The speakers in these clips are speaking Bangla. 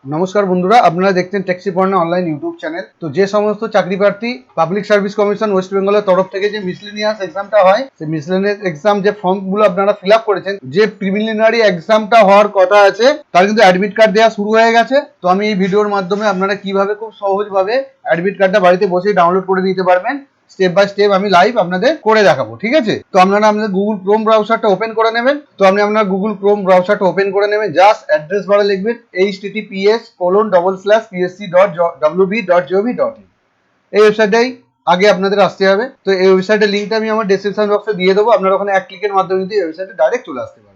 নমস্কার বন্ধুরা, আপনারা দেখছেন ট্যাক্সি পড়না অনলাইন ইউটিউব চ্যানেল। তো যে সমস্ত চাকরি প্রার্থী পাবলিক সার্ভিস কমিশন ওয়েস্ট বেঙ্গলের তরফ থেকে যে মিসলেনিয়াস এক্সামটা হয়, সেই মিসলেনিয়াস এক্সাম যে ফর্মগুলো আপনারা ফিল আপ করেছেন, যে প্রিলিমিনারি এক্সামটা হওয়ার কথা আছে তার কিন্তু অ্যাডমিট কার্ড দেওয়া শুরু হয়ে গেছে। তো আমি এই ভিডিওর মাধ্যমে আপনারা কিভাবে খুব সহজভাবে অ্যাডমিট কার্ডটা বাড়িতে বসেই ডাউনলোড করে নিতে পারবেন, স্টেপ বাই স্টেপ আমি লাইভ আপনাদের করে দেখাবো। ঠিক আছে, তো আপনারা আপনাদের গুগল ক্রোম ব্রাউজারটা ওপেন করে নেবেন। তো আপনি আপনার গুগল ক্রোম ব্রাউজারটা ওপেন করে নেবেন, জাস্ট অ্যাড্রেস বারে লিখবেন https://psc.wb.gov.in। এই ওয়েবসাইটটাই আগে আপনাদের আসতে হবে। তো এই ওয়েবসাইটের লিঙ্কটা আমি আমার ডেসক্রিপশন বক্সে দিয়ে দেবো, আপনারা ওখানে এক ক্লিকের মাধ্যমে কিন্তু এই ওয়েবসাইটে ডাইরেক্ট চলে আসতে পারবেন।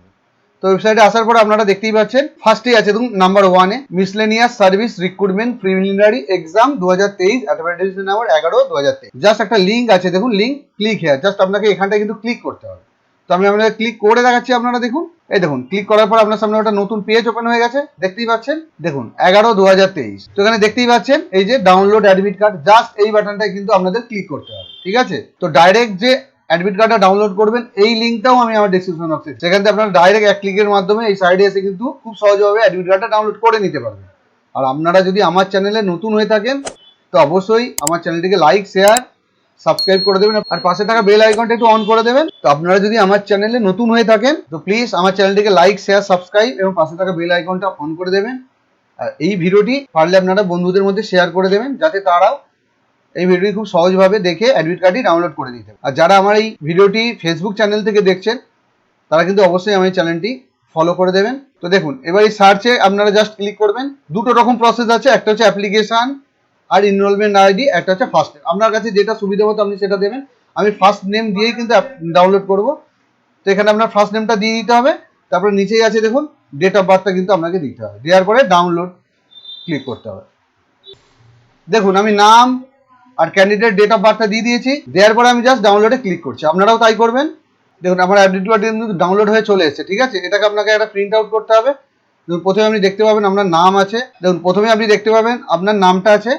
তো ওয়েবসাইটে আসার পর আপনারা দেখতেই পাচ্ছেন ফার্স্টেই আছে দেখুন নাম্বার 1-এ miscellaneous service recruitment preliminary exam 2023 advertisement number 11/2023। Just একটা লিঙ্ক আছে দেখুন, লিঙ্ক ক্লিক হেয়ার, জাস্ট আপনাকে এখানটায় কিন্তু ক্লিক করতে হবে। তো আমি আপনাদের ক্লিক করে দেখাচ্ছি, আপনারা দেখুন। এই দেখুন, ক্লিক করার পর আপনার সামনে একটা নতুন পেজ ওপেন হয়ে গেছে, দেখতেই পাচ্ছেন। দেখুন 11/2023। তো এখানে দেখতেই পাচ্ছেন এই যে ডাউনলোড অ্যাডমিট কার্ড, জাস্ট এই বাটনটায় কিন্তু আপনাদের ক্লিক করতে হবে। ঠিক আছে, তো ডাইরেক্ট যে অ্যাডমিট কার্ডটা ডাউনলোড করবেন এই লিঙ্কটাও আমি আমার ডেসক্রিপশন বক্সে, সেখান থেকে আপনারা ডাইরেক্ট এক ক্লিকের মাধ্যমে এই সাইডে এসে কিন্তু খুব সহজভাবে অ্যাডমিট কার্ডটা ডাউনলোড করে নিতে পারবেন। আর আপনারা যদি আমার চ্যানেলে নতুন হয়ে থাকেন তো অবশ্যই আমার চ্যানেলটিকে লাইক, শেয়ার, সাবস্ক্রাইব করে দেবেন আর পাশে থাকা বেল আইকনটা একটু অন করে দেবেন। তো আপনারা যদি আমার চ্যানেলে নতুন হয়ে থাকেন তো প্লিজ আমার চ্যানেলটিকে লাইক, শেয়ার, সাবস্ক্রাইব এবং পাশে থাকা বেল আইকনটা অন করে দেবেন। আর এই ভিডিওটি পারলে আপনারা বন্ধুদের মধ্যে শেয়ার করে দেবেন, যাতে তারাও এই ভিডিওটি খুব সহজভাবে দেখে অ্যাডমিট কার্ডটি ডাউনলোড করে নিতে। আর যারা আমার এই ভিডিওটি ফেসবুক চ্যানেল থেকে দেখছেন তারা কিন্তু অবশ্যই আমার এই চ্যানেলটি ফলো করে দেবেন। তো দেখুন, এবার এই সার্চে আপনারা জাস্ট ক্লিক করবেন। দুটো রকম প্রসেস আছে, একটা হচ্ছে অ্যাপ্লিকেশন আর এনরোলমেন্ট আইডি, একটা হচ্ছে ফার্স্ট নেম। আপনার কাছে যেটা সুবিধা মতো আপনি সেটা দেবেন। আমি ফার্স্ট নেম দিয়েই কিন্তু ডাউনলোড করব। তো এখানে আপনার ফার্স্ট নেমটা দিয়ে দিতে হবে, তারপরে নিচেই আছে দেখুন ডেট অফ বার্থটা কিন্তু আপনাকে দিতে হবে, দেওয়ার পরে ডাউনলোড ক্লিক করতে হবে। দেখুন আমি নাম আর ক্যান্ডিডেট ডেট অফ বার্থটা দিয়ে দিয়েছি, দেওয়ার পরে আমি জাস্ট ডাউনলোডে ক্লিক করছি, আপনারাও তাই করবেন। দেখুন আমার অ্যাডমিট কার্ড কিন্তু ডাউনলোড হয়ে চলে এসেছে। ঠিক আছে, এটাকে আপনাকে একটা প্রিন্ট আউট করতে হবে। দেখুন প্রথমে আপনি দেখতে পাবেন আপনার নাম আছে, দেখুন প্রথমে আপনি দেখতে পাবেন আপনার নামটা আছে,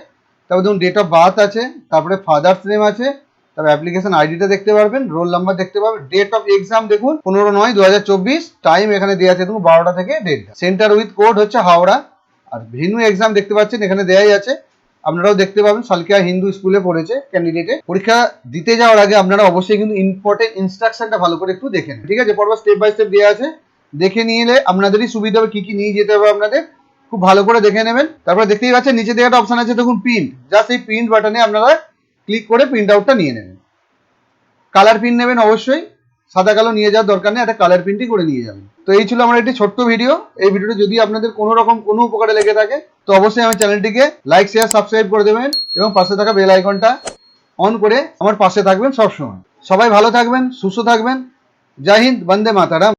তারপর দেখুন ডেট অফ বার্থ আছে, তারপরে ফাদার্স নেম আছে, তারপর অ্যাপ্লিকেশন আইডিটা দেখতে পারবেন, রোল নাম্বার দেখতে পাবেন, ডেট অফ এক্সাম দেখুন 15/9/2024, টাইম এখানে দেওয়া আছে দেখুন 12টা থেকে 1:30। সেন্টার উইথ কোড হচ্ছে হাওড়া। আর ভেন্যু এক্সাম দেখতে পাচ্ছেন এখানে দেওয়াই আছে, আপনারাও দেখতে পাবেন সালকিয়া হিন্দু স্কুলে পড়েছে ক্যান্ডিডেটে। পরীক্ষা দিতে যাওয়ার আগে আপনারা অবশ্যই কিন্তু ইম্পর্টেন্ট ইনস্ট্রাকশনটা ভালো করে একটু দেখে নেন। ঠিক আছে, পরপর স্টেপ বাই স্টেপ দেওয়া আছে, দেখে নিলে আপনাদেরই সুবিধা হবে, কি কি নিয়ে যেতে হবে আপনাদের খুব ভালো করে দেখে নেবেন। তারপরে দেখতেই পাচ্ছেন নিচে দিয়ে একটা অপশন আছে দেখুন প্রিন্ট, জাস্ট এই প্রিন্ট বাটনে আপনারা ক্লিক করে প্রিন্ট আউটটা নিয়ে নেবেন। কালার প্রিন্ট নেবেন অবশ্যই, সাদা কালো নিয়ে যাওয়ার দরকার নেই, একটা কালার প্রিন্টই করে নিয়ে যাবেন। তো এই ছিল আমার একটি ছোট্ট ভিডিও। এই ভিডিওটা যদি আপনাদের কোনো রকম কোনো উপকারে লেগে থাকে তো অবশ্যই আমার চ্যানেলটিকে লাইক, শেয়ার, সাবস্ক্রাইব করে দেবেন এবং পাশে থাকা বেল আইকনটা অন করে আমার পাশে থাকবেন সবসময়। সবাই ভালো থাকবেন, সুস্থ থাকবেন। জয় হিন্দ, বন্দে মাতারাম।